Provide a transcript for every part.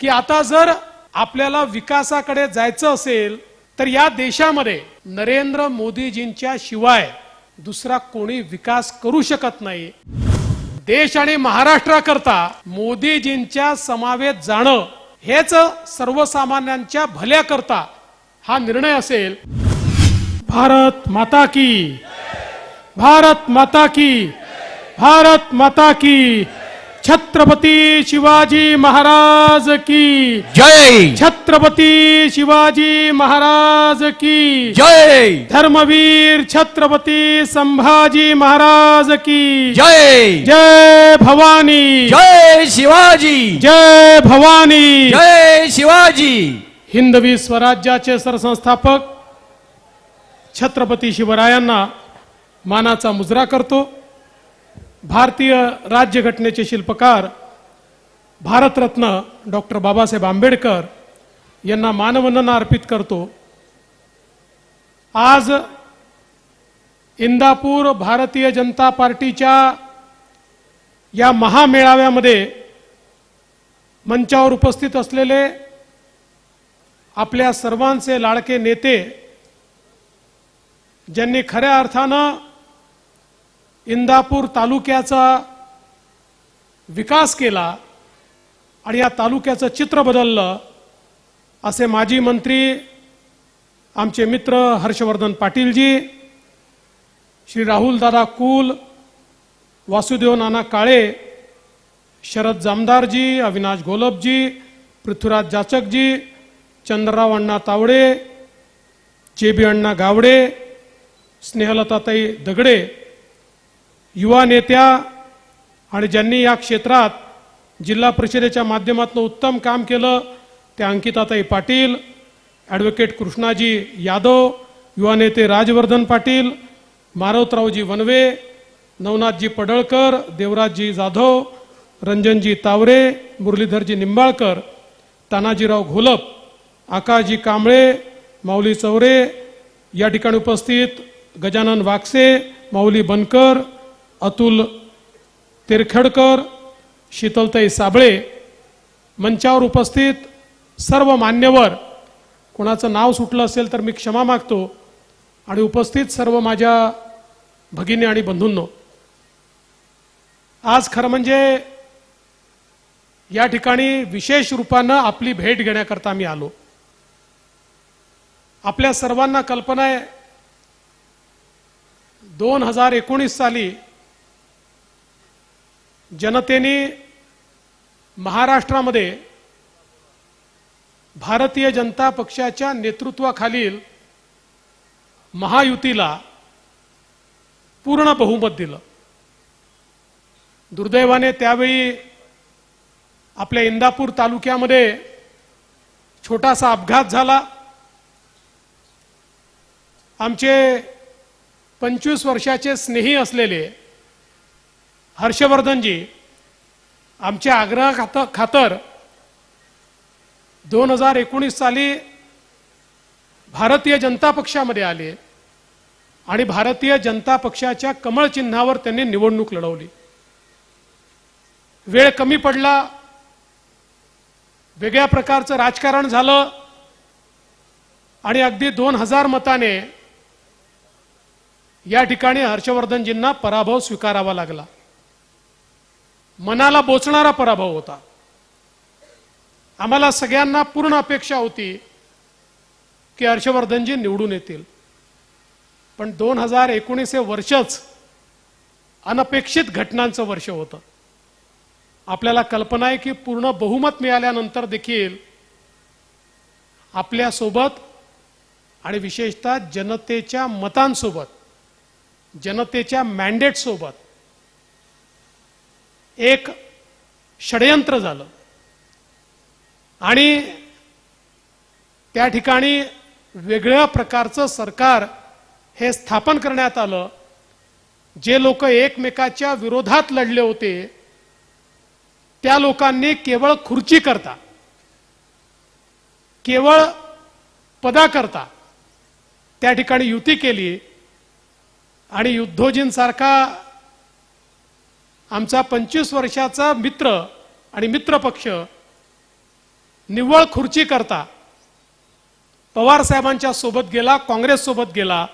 की आता जर आपल्याला विकासाकडे जायचं असेल तर या देशामध्ये नरेंद्र मोदीजींच्या शिवाय दुसरा कोणी विकास करू शकत नाही। देश आणि महाराष्ट्राकरता मोदीजींच्या समवेत जाणं हेच सर्वसामान्यांच्या भल्याकरता हा निर्णय असेल। भारत माता की, भारत माता की, भारत माता की, छत्रपती शिवाजी महाराज की जय, छत्रपती शिवाजी महाराज की जय, धर्मवीर छत्रपती संभाजी महाराज की जय, जय भवानी, जय शिवाजी, जय भवानी, जय शिवाजी। हिंदवी स्वराज्याचे सरसंस्थापक छत्रपती शिवरायांना मानाचा मुजरा करतो। भारतीय राज्यघटनेचे शिल्पकार भारतरत्न डॉक्टर बाबासाहेब आंबेडकर यांना मानवंदना अर्पित करतो। आज इंदापूर भारतीय जनता पार्टीच्या या महामेळाव्यामध्ये मंचावर उपस्थित असलेले आपल्या सर्वांचे लाडके नेते, ज्यांनी खऱ्या अर्थानं इंदापूर तालुक्याचा विकास केला आणि या तालुक्याचं चित्र बदललं, असे माजी मंत्री आमचे मित्र हर्षवर्धन पाटीलजी, श्री राहुल दादा कुल, वासुदेव नाना काळे, शरद जामदारजी, अविनाश घोलपजी, पृथ्वीराज जाचकजी, चंद्रराव अण्णा तावडे, जेबी अण्णा गावडे, स्नेहलताताई दगडे, युवा नेत्या आणि ज्यांनी या क्षेत्रात जिल्हा परिषदेच्या माध्यमातून उत्तम काम केलं त्या अंकिताताई पाटील, ॲडव्होकेट कृष्णाजी यादव, युवा नेते राजवर्धन पाटील, मारुतरावजी वनवे, नवनाथजी पडळकर, देवराजजी जाधव, रंजनजी तावरे, मुरलीधरजी निंबाळकर, तानाजीराव घोलप, आकाशजी कांबळे, माऊली चौरे, या ठिकाणी उपस्थित गजानन वागसे, माऊली बनकर, अतुल तिरखडकर, शीतलताई साबळे, मंचावर उपस्थित सर्व मान्यवर, कोणाचं नाव सुटलं असेल तर मी क्षमा मागतो, आणि उपस्थित सर्व माझ्या भगिनी आणि बंधूंनो, आज खरं म्हणजे या ठिकाणी विशेष रूपानं आपली भेट घेण्याकरता मी आलो। आपल्या सर्वांना कल्पना आहे 2019 साली जनतेने महाराष्ट्रामध्ये भारतीय जनता पक्षाच्या नेतृत्वाखालील महायुतीला पूर्ण बहुमत दिलं। दुर्दैवाने त्यावेळी आपल्या इंदापूर तालुक्यामध्ये छोटासा अपघात झाला। आमचे 25 वर्षाचे स्नेही असलेले हर्षवर्धनजी आमच्या आग्रह खातर 2019 साली भारतीय जनता पक्षामध्ये आले आणि भारतीय जनता पक्षाच्या कमळ चिन्हावर त्यांनी निवडणूक लढवली। वेळ कमी पडला, वेगळ्या प्रकारचं राजकारण झालं आणि अगदी 2000 मताने या ठिकाणी हर्षवर्धनजींना पराभव स्वीकारावा लागला। मनाला बोचणारा पराभव होता। आम्हाला सगळ्यांना पूर्ण अपेक्षा होती की हर्षवर्धनजी निवडून येतील, पण 2019 हे वर्षच अनपेक्षित घटनांचं वर्ष होतं। आपल्याला कल्पना आहे की पूर्ण बहुमत मिळाल्यानंतर देखील आपल्या सोबत आणि विशेषतः जनतेच्या मतांसोबत, जनतेच्या मॅन्डेट सोबत एक षडयंत्र झालं आणि त्या ठिकाणी वेगळ्या प्रकारचं सरकार हे स्थापन करण्यात आलं। जे लोक एकमेकाच्या विरोधात लढले होते त्या लोकांनी केवळ खुर्ची करता, केवळ पदाकरता त्या ठिकाणी युती केली आणि युद्धोजींसारखा आमचा 25 वर्षाचा मित्र आणि मित्रपक्ष निव्वळ खुर्ची करता पवार साहेबांच्या सोबत गेला, काँग्रेस सोबत गेला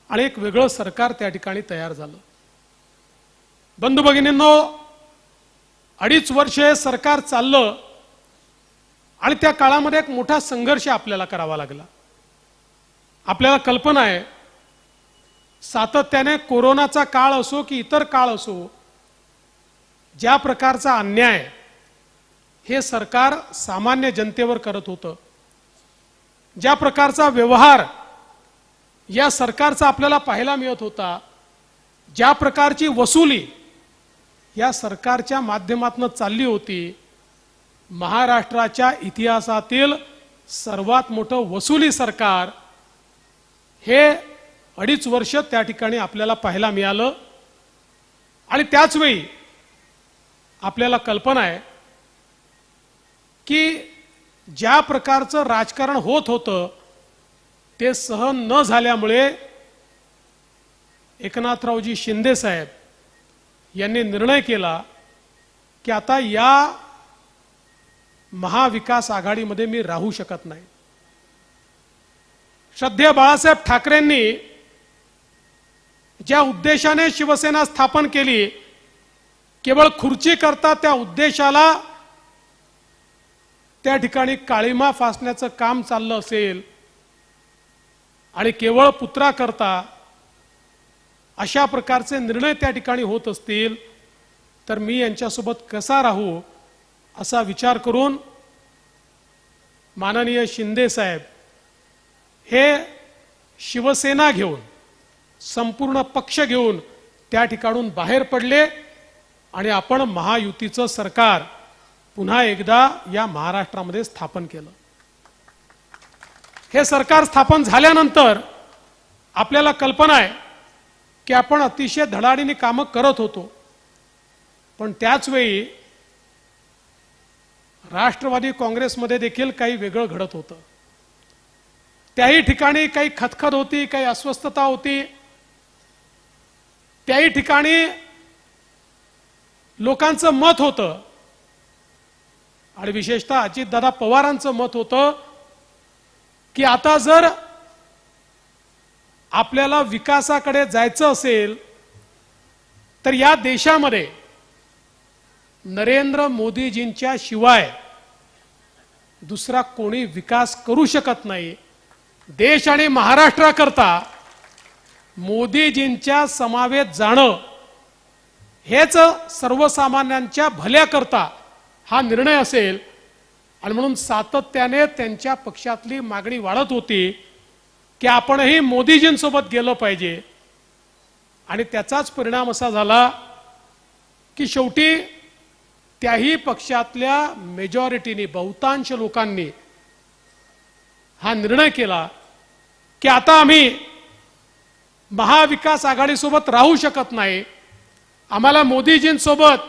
आणि एक वेगळं सरकार त्या ठिकाणी तयार झालं. बंधू भगिनींनो, 2.5 वर्ष हे सरकार चाललं आणि त्या काळामध्ये एक मोठा संघर्ष आपल्याला करावा लागला. आपल्याला कल्पना आहे, सातत्याने कोरोनाचा काळ असो की इतर काळ असो, ज्या प्रकारचा अन्याय हे सरकार सामान्य जनतेवर करत होतं, ज्या प्रकारचा व्यवहार या सरकारचा आपल्याला पाहायला मिळत होता, ज्या प्रकारची वसुली या सरकारच्या माध्यमातून चालली होती, महाराष्ट्राच्या इतिहासातील सर्वात मोठं वसुली सरकार हे 2.5 वर्ष त्या ठिकाणी आपल्याला पाहायला मिळालं. आणि त्याच वेळी आपल्याला कल्पना आहे की ज्या प्रकारचं राजकारण होत होतं ते सहन न झाल्यामुळे एकनाथरावजी शिंदे साहेब यांनी निर्णय केला की आता या महाविकास आघाडीमध्ये मी राहू शकत नाही. श्रद्धेय बाळासाहेब ठाकरेंनी ज्या उद्देशाने शिवसेना स्थापन केली, केवळ खुर्ची करता त्या उद्देशाला त्या ठिकाणी काळीमा फासण्याचं काम चाललं असेल आणि केवळ पुत्रा करता अशा प्रकारचे निर्णय त्या ठिकाणी होत असतील तर मी यांच्यासोबत कसा राहू असा विचार करून माननीय शिंदे साहेब हे शिवसेना घेऊन, संपूर्ण पक्ष घेऊन त्या ठिकाणून बाहेर पडले आणि आपण महायुतीचं सरकार पुन्हा एकदा या महाराष्ट्रामध्ये स्थापन केलं. हे सरकार स्थापन झाल्यानंतर आपल्याला कल्पना आहे की आपण अतिशय धडाडीने कामं करत होतो, पण त्याच वेळी राष्ट्रवादी काँग्रेसमध्ये देखील काही वेगळं घडत होतं. त्याही ठिकाणी काही खदखद होती, काही अस्वस्थता होती. त्याही ठिकाणी लोकांचं मत होतं आणि विशेषतः अजितदादा पवारांचं मत होतं की आता जर आपल्याला विकासाकडे जायचं असेल तर या देशामध्ये नरेंद्र मोदीजींच्या शिवाय दुसरा कोणी विकास करू शकत नाही. देश आणि महाराष्ट्राकरता मोदीजींच्या समवेत जाणं हेच सर्वसामान्यांच्या भल्याकरता हा निर्णय असेल. आणि म्हणून सातत्याने त्यांच्या पक्षातली मागणी वाढत होती की आपणही मोदीजींसोबत गेलं पाहिजे. आणि त्याचाच परिणाम असा झाला की शेवटी त्याही पक्षातल्या मेजॉरिटीने, बहुतांश लोकांनी हा निर्णय केला की आता आम्ही महाविकास आघाडीसोबत राहू शकत नाही, आम्हाला मोदीजींसोबत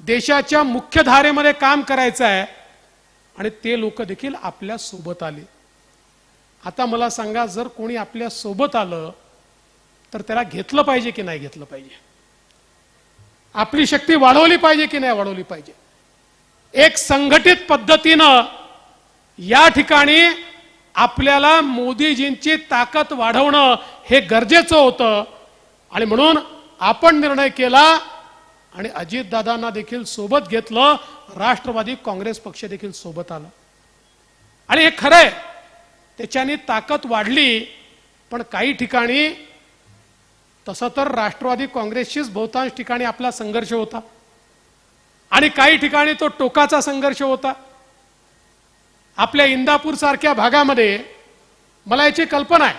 देशाच्या मुख्य धारेमध्ये काम करायचं आहे. आणि ते लोक देखील आपल्या सोबत आले. आता मला सांगा, जर कोणी आपल्या सोबत आलं तर त्याला घेतलं पाहिजे की नाही घेतलं पाहिजे? आपली शक्ती वाढवली पाहिजे की नाही वाढवली पाहिजे? एक संघटित पद्धतीनं या ठिकाणी आपल्याला मोदीजींची ताकद वाढवणं हे गरजेचं होतं. आणि म्हणून आपण निर्णय केला आणि अजितदादांना देखील सोबत घेतलं, राष्ट्रवादी काँग्रेस पक्ष देखील सोबत आला. आणि हे खरंय, त्याच्याने ताकद वाढली. पण काही ठिकाणी तसं तर राष्ट्रवादी काँग्रेसशीच बहुतांश ठिकाणी आपला संघर्ष होता आणि काही ठिकाणी तो टोकाचा संघर्ष होता. आपल्या इंदापूर सारख्या भागामध्ये मला याची कल्पना आहे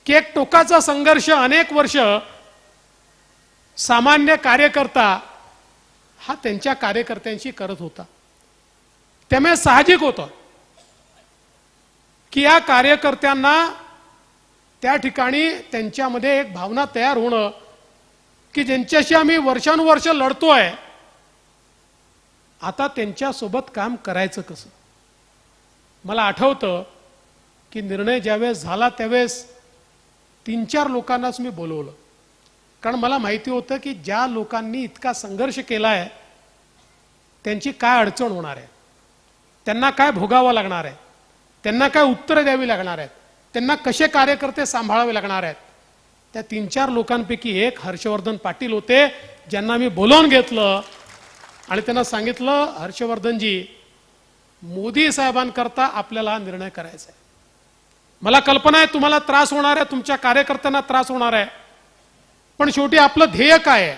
की एक टोकाचा संघर्ष अनेक वर्ष सामान्य कार्यकर्ता हा त्यांच्या कार्यकर्त्यांशी करत होता. त्यामुळे साहजिक होतं की या कार्यकर्त्यांना त्या ठिकाणी त्यांच्यामध्ये एक भावना तयार होणं की ज्यांच्याशी आम्ही वर्षानुवर्ष लढतोय, आता त्यांच्यासोबत काम करायचं कसं. मला आठवतं की निर्णय ज्यावेळेस झाला त्यावेळेस 3-4 लोकांनाच मी बोलवलं, कारण मला माहिती होतं की ज्या लोकांनी इतका संघर्ष केला आहे त्यांची काय अडचण होणार आहे. त्यांना काय भोगावं लागणार आहे, त्यांना काय उत्तरं द्यावी लागणार आहेत, त्यांना कसे कार्यकर्ते सांभाळावे लागणार आहेत. त्या 3-4 लोकांपैकी एक हर्षवर्धन पाटील होते, ज्यांना मी बोलावून घेतलं आणि त्यांना सांगितलं, हर्षवर्धनजी, मोदी साहेबांकरता आपल्याला हा निर्णय करायचा आहे. मला कल्पना आहे तुम्हाला त्रास होणार आहे, तुमच्या कार्यकर्त्यांना त्रास होणार आहे, पण शेवटी आपलं ध्येय काय आहे?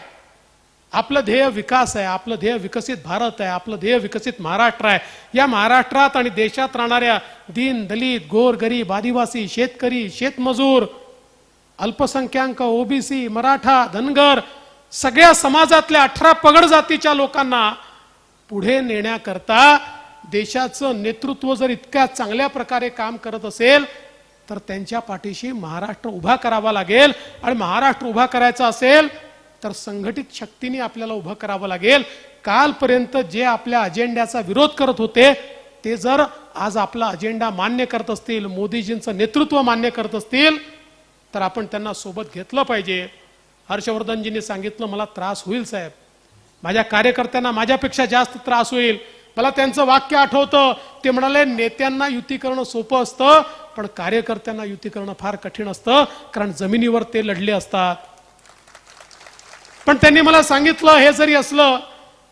आपलं ध्येय विकास आहे, आपलं ध्येय विकसित भारत आहे, आपलं ध्येय विकसित महाराष्ट्र आहे. या महाराष्ट्रात आणि देशात राहणाऱ्या दीन दलित गोर गरीब आदिवासी शेतकरी शेतमजूर अल्पसंख्याक ओबीसी मराठा धनगर सगळ्या समाजातल्या 18 पगड जातीच्या लोकांना पुढे नेण्याकरता देशाचं नेतृत्व जर इतक्या चांगल्या प्रकारे काम करत असेल तर त्यांच्या पाठीशी महाराष्ट्र उभा करावा लागेल. आणि महाराष्ट्र उभा करायचा असेल तर संघटित शक्तीने आपल्याला उभं करावं लागेल. कालपर्यंत जे आपल्या अजेंड्याचा विरोध करत होते ते जर आज आपला अजेंडा मान्य करत असतील, मोदीजींचं नेतृत्व मान्य करत असतील तर आपण त्यांना सोबत घेतलं पाहिजे. हर्षवर्धनजींनी सांगितलं, मला त्रास होईल साहेब, माझ्या कार्यकर्त्यांना माझ्यापेक्षा जास्त त्रास होईल. मला त्यांचं वाक्य आठवतं, ते म्हणाले, नेत्यांना युती करणं सोपं असतं पण कार्यकर्त्यांना युती करणं फार कठीण असतं, कारण जमिनीवर ते लढले असतात. पण त्यांनी मला सांगितलं, हे जरी असलं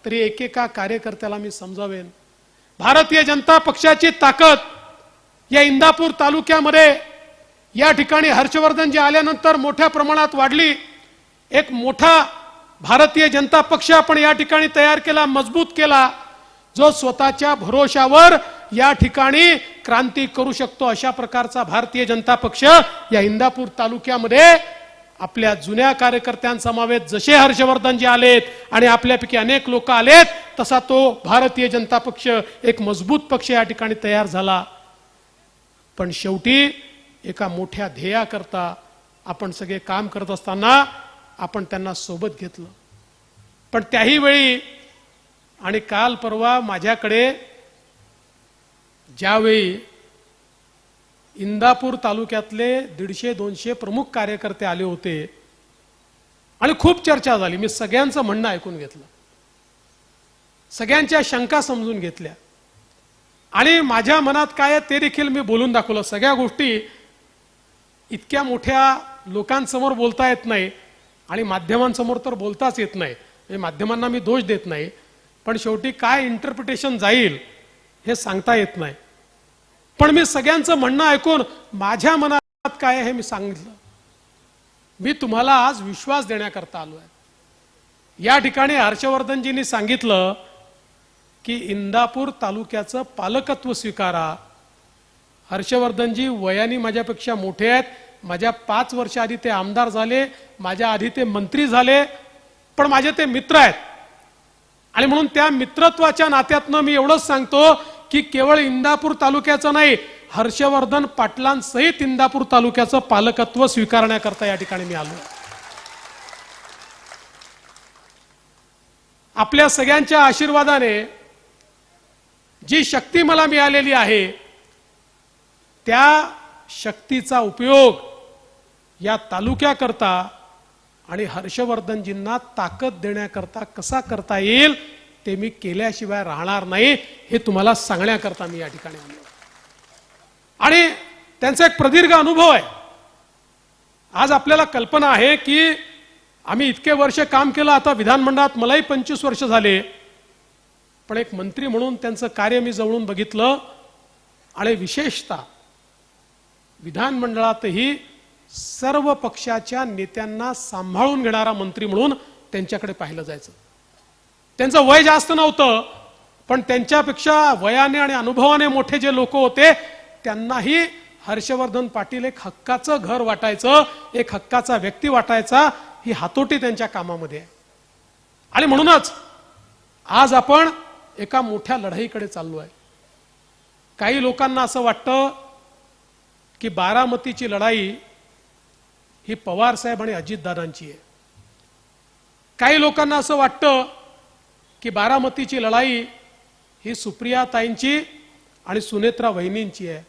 तरी एकेका कार्यकर्त्याला मी समजावेन. भारतीय जनता पक्षाची ताकद या इंदापूर तालुक्यामध्ये या ठिकाणी हर्षवर्धनजी आल्यानंतर मोठ्या प्रमाणात वाढली. एक मोठा भारतीय जनता पक्ष आपण या ठिकाणी तयार केला, मजबूत केला, जो स्वतःच्या भरोशावर या ठिकाणी क्रांती करू शकतो. अशा प्रकारचा भारतीय जनता पक्ष या इंदापूर तालुक्यामध्ये आपल्या जुन्या कार्यकर्त्यांसमवेत जसे हर्षवर्धनजी आलेत आणि आपल्यापैकी अनेक लोक आलेत, तसा तो भारतीय जनता पक्ष एक मजबूत पक्ष या ठिकाणी तयार झाला. पण शेवटी एका मोठ्या ध्येयाकरता आपण सगळे काम करत असताना आपण त्यांना सोबत घेतलं. पण त्याही वेळी आणि काल परवा माझ्याकडे ज्यावेळी इंदापूर तालुक्यातले 150-200 प्रमुख कार्यकर्ते आले होते आणि खूप चर्चा झाली, मी सगळ्यांचं म्हणणं ऐकून घेतलं, सगळ्यांच्या शंका समजून घेतल्या आणि माझ्या मनात काय आहे ते देखील मी बोलून दाखवलं. सगळ्या गोष्टी इतक्या मोठ्या लोकांसमोर बोलता येत नाही आणि माध्यमांसमोर तर बोलताच येत नाही. माध्यमांना मी दोष देत नाही, पण शेवटी काय इंटरप्रिटेशन जाईल हे सांगता येत नाही. पण मी सगळ्यांचं म्हणणं ऐकून माझ्या मनात काय आहे हे मी सांगितलं. मी तुम्हाला आज विश्वास देण्याकरता आलो आहे. या ठिकाणी हर्षवर्धनजींनी सांगितलं की इंदापूर तालुक्याचं पालकत्व स्वीकारा. हर्षवर्धनजी वयाने माझ्यापेक्षा मोठे आहेत, माझ्या 5 वर्ष आधी ते आमदार झाले, माझ्या आधी ते मंत्री झाले, पण माझे ते मित्र आहेत आणि म्हणून त्या मित्रत्वाच्या नात्यातनं मी एवढंच सांगतो की केवळ इंदापूर तालुक्याचं नाही, हर्षवर्धन पाटलांसहित इंदापूर तालुक्याचं पालकत्व स्वीकारण्याकरता या ठिकाणी मी आलो. आपल्या सगळ्यांच्या आशीर्वादाने जी शक्ती मला मिळालेली आहे त्या शक्तीचा उपयोग या तालुक्याकरता आणि हर्षवर्धनजींना ताकद देण्याकरता कसा करता येईल ते मी केल्याशिवाय राहणार नाही, हे तुम्हाला सांगण्याकरता मी या ठिकाणी आलो. आणि त्यांचा एक प्रदीर्घ अनुभव आहे. आज आपल्याला कल्पना आहे की आम्ही इतके वर्ष काम केलं, आता विधानमंडळात मलाही 25 वर्ष झाले, पण एक मंत्री म्हणून त्यांचं कार्य मी जवळून बघितलं आणि विशेषतः विधानमंडळातही सर्व पक्षाच्या नेत्यांना सांभाळून घेणारा मंत्री म्हणून त्यांच्याकडे पाहिलं जायचं. त्यांचं वय जास्त नव्हतं, पण त्यांच्यापेक्षा वयाने आणि अनुभवाने मोठे जे लोक होते त्यांनाही हर्षवर्धन पाटील एक हक्काचं घर वाटायचं, एक हक्काचा व्यक्ती वाटायचा. ही हातोटी त्यांच्या कामामध्ये आहे. आणि म्हणूनच आज आपण एका मोठ्या लढाईकडे चाललो आहे. काही लोकांना असं वाटतं की बारामतीची लढाई ही पवार साहेब आणि अजितदादांची आहे. काही लोकांना असं वाटतं की बारामतीची लढाई ही सुप्रियाताईंची आणि सुनेत्रा वहिनींची आहे.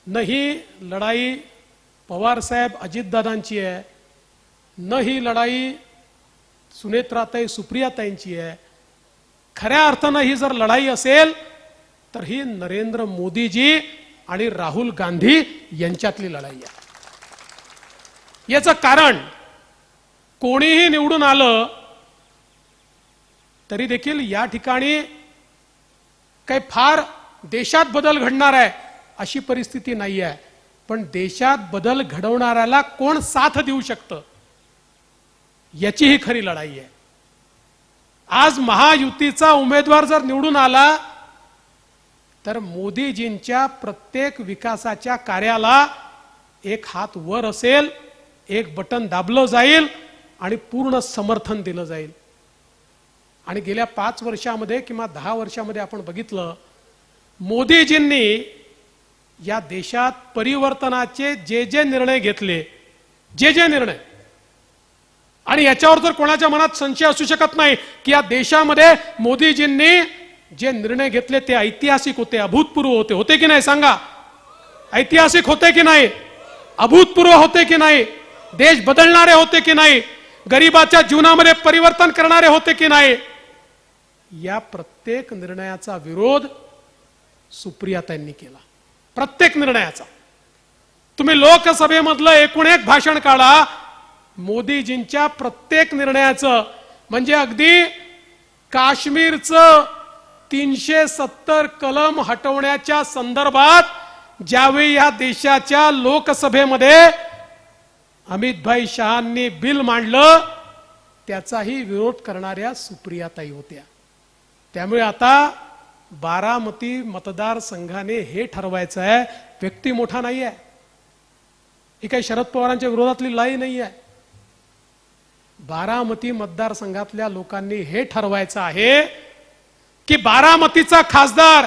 न ही लढाई पवार साहेब अजितदादांची आहे, न ही लढाई सुनेत्राताई सुप्रियाताईंची आहे. खऱ्या अर्थानं ही जर लढाई असेल तर ही नरेंद्र मोदीजी आणि राहुल गांधी यांच्यातली लढाई आहे. याचं कारण कोणीही निवडून आलं तरी देखील या ठिकाणी काही फार देशात बदल घडणार आहे अशी परिस्थिती नाही आहे. पण देशात बदल घडवणाऱ्याला कोण साथ देऊ शकतं याची ही खरी लढाई आहे. आज महायुतीचा उमेदवार जर निवडून आला तर मोदीजींच्या प्रत्येक विकासाच्या कार्याला एक हात वर असेल, एक बटन दाबलं जाईल आणि पूर्ण समर्थन दिलं जाईल. आणि गेल्या 5 वर्षामध्ये किंवा 10 वर्षामध्ये आपण बघितलं, मोदीजींनी या देशात परिवर्तनाचे जे जे निर्णय घेतले, जे निर्णय, आणि याच्यावर जर कोणाच्या मनात संशय असू शकत नाही की या देशामध्ये मोदीजींनी जे निर्णय घेतले ते ऐतिहासिक होते, अभूतपूर्व होते. होते की नाही सांगा? ऐतिहासिक होते की नाही? अभूतपूर्व होते की नाही? देश बदलणारे होते की नाही? गरिबाच्या जीवनामध्ये परिवर्तन करणारे होते की नाही? या प्रत्येक निर्णयाचा विरोध सुप्रियाताईंनी केला. प्रत्येक निर्णयाचा. तुम्ही लोकसभेमधलं एकूण एक भाषण काढा, मोदीजींच्या प्रत्येक निर्णयाचं, म्हणजे अगदी काश्मीरचं 370 कलम हटवण्याच्या संदर्भात ज्यावेळी या देशाच्या लोकसभेमध्ये अमितभाई शहांनी बिल मांडलं त्याचाही विरोध करणाऱ्या सुप्रियाताई होत्या. त्यामुळे आता बारामती मतदारसंघाने हे ठरवायचं आहे, व्यक्ती मोठा नाही आहे, ही काही शरद पवारांच्या विरोधातली लढाई नाही आहे. बारामती मतदारसंघातल्या लोकांनी हे ठरवायचं आहे की बारामतीचा खासदार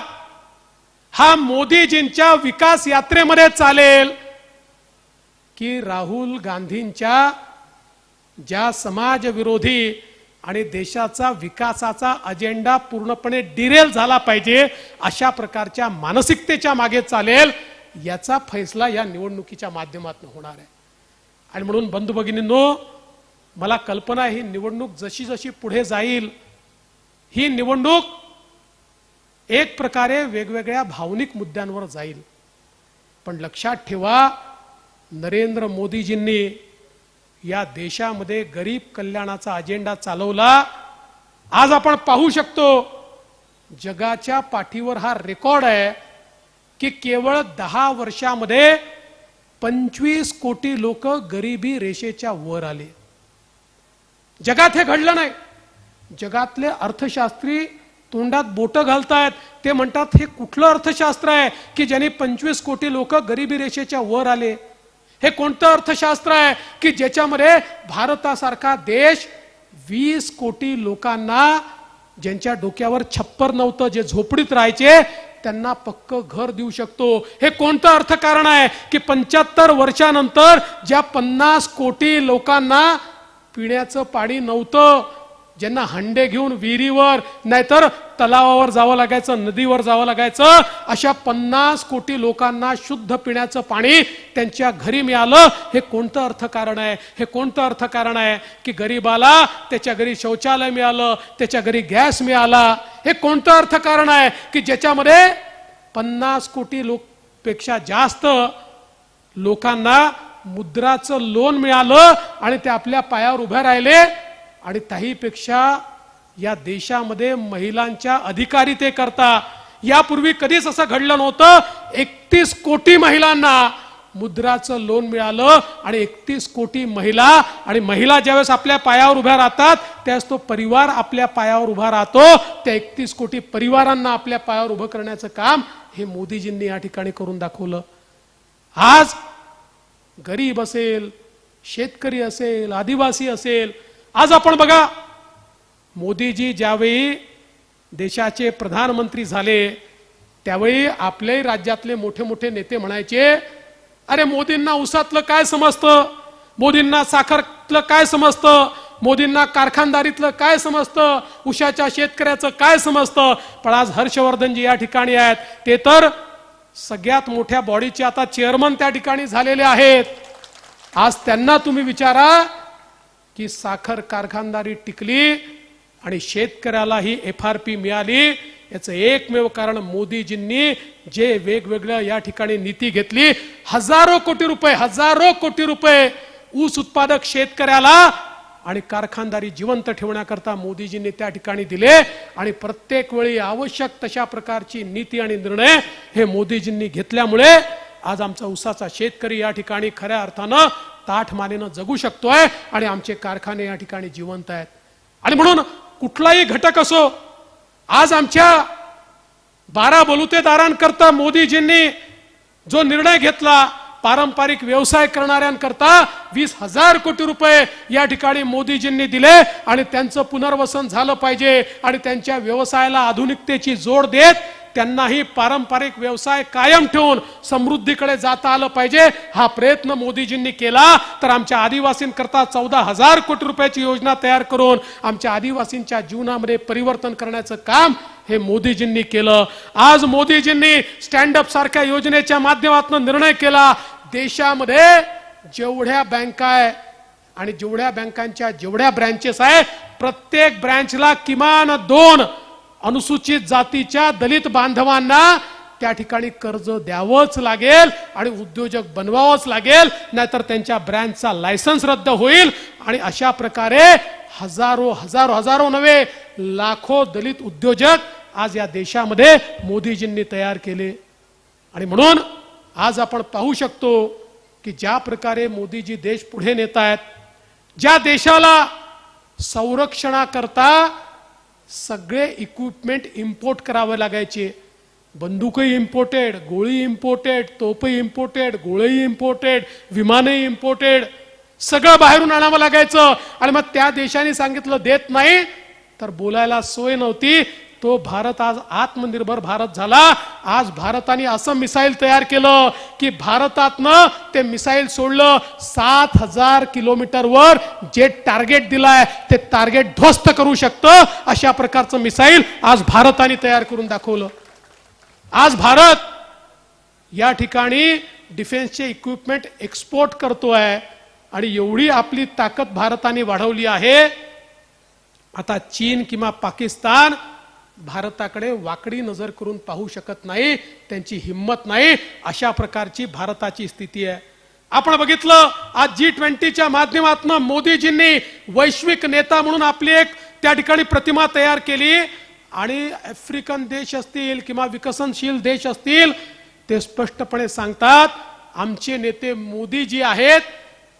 हा मोदीजींच्या विकास यात्रेमध्ये चालेल की राहुल गांधींच्या ज्या समाजविरोधी आणि देशाचा विकासाचा अजेंडा पूर्णपणे डिरेल झाला पाहिजे अशा प्रकारच्या मानसिकतेच्या मागे चालेल, याचा फैसला या निवडणुकीच्या माध्यमातून होणार आहे. आणि म्हणून बंधू भगिनींनो, मला कल्पना आहे ही निवडणूक जशी जशी पुढे जाईल, ही निवडणूक एक प्रकारे वेगवेगळ्या भावनिक मुद्द्यांवर जाईल. पण लक्षात ठेवा, नरेंद्र मोदीजींनी या देशामध्ये गरीब कल्याणाचा अजेंडा चालवला. आज आपण पाहू शकतो जगाच्या पाठीवर हा रेकॉर्ड आहे की केवळ 10 वर्षामध्ये 25 कोटी लोक गरिबी रेषेच्या वर आले. जगात हे घडलं नाही. जगातले अर्थशास्त्री तोंडात बोटं घालतायत. ते म्हणतात हे कुठलं अर्थशास्त्र आहे की ज्याने 25 कोटी लोक गरिबी रेषेच्या वर आले? हे कोणतं अर्थशास्त्र आहे की ज्याच्यामध्ये भारतासारखा देश 20 कोटी लोकांना, ज्यांच्या डोक्यावर छप्पर नव्हतं, जे झोपडीत राहायचे, त्यांना पक्क घर देऊ शकतो? हे कोणतं अर्थकारण आहे की 75 वर्षानंतर ज्या 50 कोटी लोकांना पिण्याचं पाणी नव्हतं, ज्यांना हंडे घेऊन विहिरीवर नाहीतर तलावावर जावं लागायचं, नदीवर जावं लागायचं, अशा 50 कोटी लोकांना शुद्ध पिण्याचं पाणी त्यांच्या घरी मिळालं? हे कोणतं अर्थकारण आहे? हे कोणतं अर्थकारण आहे की गरिबाला त्याच्या घरी शौचालय मिळालं, त्याच्या घरी गॅस मिळाला? हे कोणतं अर्थकारण आहे की ज्याच्यामध्ये 50 कोटी पेक्षा जास्त लोकांना मुद्राचं लोन मिळालं आणि ते आपल्या पायावर उभे राहिले? आणि त्याहीपेक्षा या देशामध्ये महिलांच्या अधिकारितेकरता यापूर्वी कधीच असं घडलं नव्हतं. 31 कोटी महिलांना मुद्राचं लोन मिळालं आणि 31 कोटी महिला, आणि महिला ज्यावेळेस आपल्या पायावर उभ्या राहतात त्यावेळेस तो परिवार आपल्या पायावर उभा राहतो. त्या 31 कोटी परिवारांना आपल्या पायावर उभं करण्याचं काम हे मोदीजींनी या ठिकाणी करून दाखवलं. आज गरीब असेल, शेतकरी असेल, आदिवासी असेल, आज आपण बघा, मोदीजी ज्यावेळी देशाचे प्रधानमंत्री झाले त्यावेळी आपल्याही राज्यातले मोठे मोठे नेते म्हणायचे, अरे मोदींना ऊसातलं काय समजतं, मोदींना साखरतलं काय समजतं, मोदींना कारखानदारीतलं काय समजतं, ऊसाच्या शेतकऱ्याचं काय समजतं. पण आज हर्षवर्धनजी या ठिकाणी आहेत, ते तर सगळ्यात मोठ्या बॉडीचे आता चेअरमन त्या ठिकाणी झालेले आहेत. आज त्यांना तुम्ही विचारा की साखर कारखानदारी टिकली आणि शेतकऱ्याला ही FRP मिळाली, याचं एकमेव कारण मोदीजींनी जे वेगवेगळ्या या ठिकाणी नीती घेतली, हजारो कोटी रुपये ऊस उत्पादक शेतकऱ्याला आणि कारखानदारी जिवंत ठेवण्याकरता मोदीजींनी त्या ठिकाणी दिले आणि प्रत्येक वेळी आवश्यक तशा प्रकारची नीती आणि निर्णय हे मोदीजींनी घेतल्यामुळे आज आमचा ऊसाचा शेतकरी या ठिकाणी खऱ्या अर्थानं ताठमानेनं जगू शकतोय आणि आमचे कारखाने या ठिकाणी जिवंत आहेत. आणि म्हणून कुठलाही घटक असो, आज आमच्या 12 बलुतेदारांकरता मोदीजींनी जो निर्णय घेतला, पारंपरिक व्यवसाय करणाऱ्यांकरता 20,000 कोटी रुपये या ठिकाणी मोदीजींनी दिले आणि त्यांचं पुनर्वसन झालं पाहिजे आणि त्यांच्या व्यवसायाला आधुनिकतेची जोड देत त्यांनाही पारंपरिक व्यवसाय कायम ठेवून समृद्धीकडे जाता आलं पाहिजे. हा प्रयत्न मोदीजींनी केला तर आमच्या आदिवासींकरता 14,000 कोटी रुपयाची योजना तयार करून आमच्या आदिवासींच्या जीवनामध्ये परिवर्तन करण्याचं काम हे मोदीजींनी केलं. आज मोदीजींनी स्टँड अप सारख्या योजनेच्या माध्यमातून निर्णय केला, देशामध्ये जेवढ्या बँका आहे आणि जेवढ्या बँकांच्या जेवढ्या ब्रँचेस आहे, प्रत्येक ब्रँचला किमान 2 अनुसूचित जातीच्या दलित बांधवांना त्या ठिकाणी कर्ज द्यावंच लागेल आणि उद्योजक बनवावंच लागेल, नाहीतर त्यांच्या ब्रँचचा लायसन्स रद्द होईल. आणि अशा प्रकारे हजारो नव्हे लाखो दलित उद्योजक आज या देशामध्ये मोदीजींनी तयार केले. आणि म्हणून आज आपण पाहू शकतो की ज्या प्रकारे मोदीजी देश पुढे नेत आहेत, ज्या देशाला संरक्षणाकरता सगळे इक्विपमेंट इम्पोर्ट करावे लागायचे, बंदूकही इम्पोर्टेड, गोळी इम्पोर्टेड, तोपही इम्पोर्टेड, गोळी इम्पोर्टेड, विमानही इम्पोर्टेड, सगळं बाहेरून आणावं लागायचं. आणि मग त्या देशाने सांगितलं देत नाही तर बोलायला सोय नव्हती. तो भारत आज आत्मनिर्भर भारत झाला. आज भारताने असं मिसाईल तयार केलं की भारतातनं ते मिसाईल सोडलं 7,000 किलोमीटरवर जे टार्गेट दिलाय ते टार्गेट ध्वस्त करू शकतं. अशा प्रकारचं मिसाईल आज भारताने तयार करून दाखवलं. आज भारत या ठिकाणी डिफेन्सचे इक्विपमेंट एक्सपोर्ट करतोय आणि एवढी आपली ताकद भारताने वाढवली आहे. आता चीन किंवा पाकिस्तान भारताकडे वाकडी नजर करून पाहू शकत नाही, त्यांची हिम्मत नाही. अशा प्रकारची भारताची स्थिती आहे. आपण बघितलं आज G20च्या माध्यमातून मोदीजींनी वैश्विक नेता म्हणून आपली एक त्या ठिकाणी प्रतिमा तयार केली आणि आफ्रिकन देश असतील किंवा विकसनशील देश असतील ते स्पष्टपणे सांगतात आमचे नेते मोदीजी आहेत.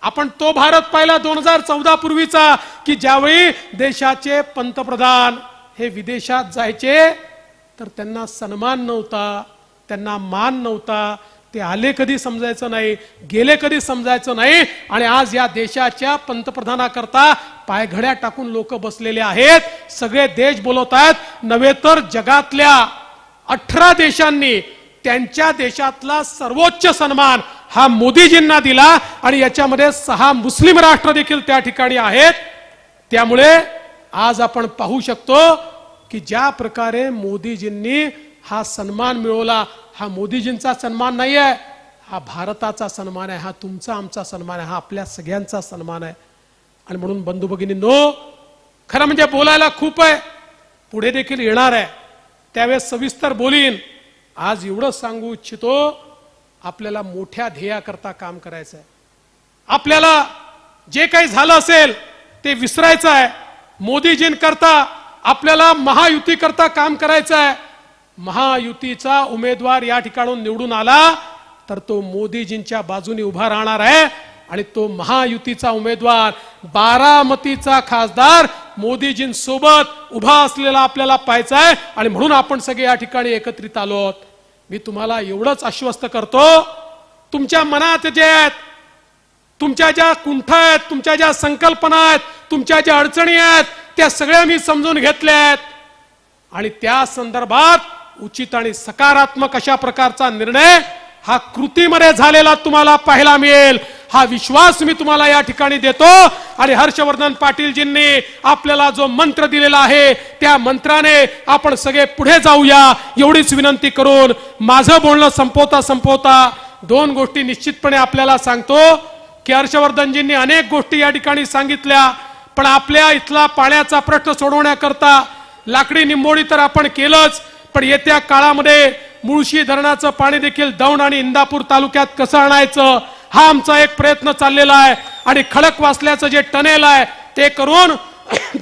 आपण तो भारत पाहिला 2014 पूर्वीचा की ज्यावेळी देशाचे पंतप्रधान हे विदेशात जायचे तर त्यांना सन्मान नव्हता, त्यांना मान नव्हता, ते आले कधी समजायचं नाही, गेले कधी समजायचं नाही. आणि आज या देशाच्या पंतप्रधानाकरता पायघड्या टाकून लोक बसलेले आहेत. सगळे देश बोलत आहेत, नव्हे तर जगातल्या 18 देशांनी त्यांच्या देशातला सर्वोच्च सन्मान हा मोदीजींना दिला आणि याच्यामध्ये 6 मुस्लिम राष्ट्र देखील त्या ठिकाणी आहेत. त्यामुळे आज आपण पाहू शकतो की ज्या प्रकारे मोदीजींनी हा सन्मान मिळवला, हा मोदीजींचा सन्मान नाही आहे, हा भारताचा सन्मान आहे, हा तुमचा आमचा सन्मान आहे, हा आपल्या सगळ्यांचा सन्मान आहे. आणि म्हणून बंधू भगिनींनो, खरं म्हणजे बोलायला खूप आहे, पुढे देखील येणार आहे, त्यावेळेस सविस्तर बोलीन. आज एवढं सांगू इच्छितो, आपल्याला मोठ्या ध्येयाकरता काम करायचं आहे. आपल्याला जे काही झालं असेल ते विसरायचं आहे. मोदीजींकरता आपल्याला महायुतीकरता काम करायचं आहे. महायुतीचा उमेदवार या ठिकाणून निवडून आला तर तो मोदीजींच्या बाजूने उभा राहणार आहे आणि तो महायुतीचा उमेदवार बारामतीचा खासदार मोदीजींसोबत उभा असलेला आपल्याला पाहायचा आहे. आणि म्हणून आपण सगळे या ठिकाणी एकत्रित आलो आहोत. मी तुम्हाला एवढंच आश्वस्त करतो, तुमच्या मनात जे आहेत, तुमच्या ज्या कुंठा आहेत, तुमच्या ज्या संकल्पना आहेत, तुमच्या ज्या अडचणी आहेत, त्या सगळ्या मी समजून घेतल्या आहेत आणि त्या संदर्भात उचित आणि सकारात्मक अशा प्रकारचा निर्णय हा कृतीमध्ये झालेला तुम्हाला पाहायला मिळेल. हा विश्वास मी तुम्हाला या ठिकाणी देतो. आणि हर्षवर्धन पाटीलजींनी आपल्याला जो मंत्र दिलेला आहे त्या मंत्राने आपण सगळे पुढे जाऊया एवढीच विनंती करून माझं बोलणं संपवता 2 गोष्टी निश्चितपणे आपल्याला सांगतो की हर्षवर्धनजींनी अनेक गोष्टी या ठिकाणी सांगितल्या, पण आपल्या इथला पाण्याचा प्रश्न सोडवण्याकरता लाकडी निंबोडी तर आपण केलंच, पण येत्या काळामध्ये मुळशी धरणाचं पाणी देखील दौंड आणि इंदापूर तालुक्यात कसं आणायचं हा आमचा एक प्रयत्न चाललेला आहे. आणि खडकवासल्याचं जे टनेल आहे ते करून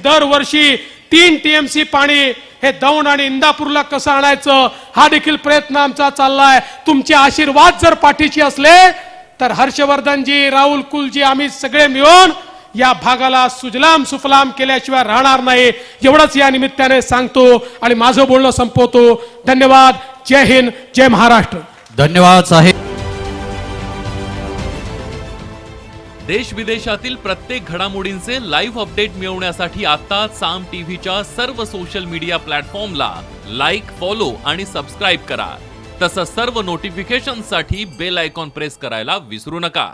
दरवर्षी 3 TMC पाणी हे दौंड आणि इंदापूरला कसं आणायचं हा देखील प्रयत्न आमचा चाललाय. तुमचे आशीर्वाद जर पाठीशी असले तर हर्षवर्धनजी, राहुल कुलजी, आम्ही सगळे मिळून या भागाला सुजलाम सुफलाम केल्याशिवाय राहणार नाही एवढंच या निमित्ताने सांगतो आणि माझं बोलणं संपवतो. धन्यवाद. जय हिंद, जय महाराष्ट्र. धन्यवाद साहेब. देश विदेशातील प्रत्येक घडामोडींचे लाईव्ह अपडेट मिळवण्यासाठी आता साम टीव्हीच्या सर्व सोशल मीडिया प्लॅटफॉर्मला लाईक, फॉलो आणि सबस्क्राईब करा. तसंच सर्व नोटिफिकेशनसाठी बेल आयकॉन प्रेस करायला विसरू नका.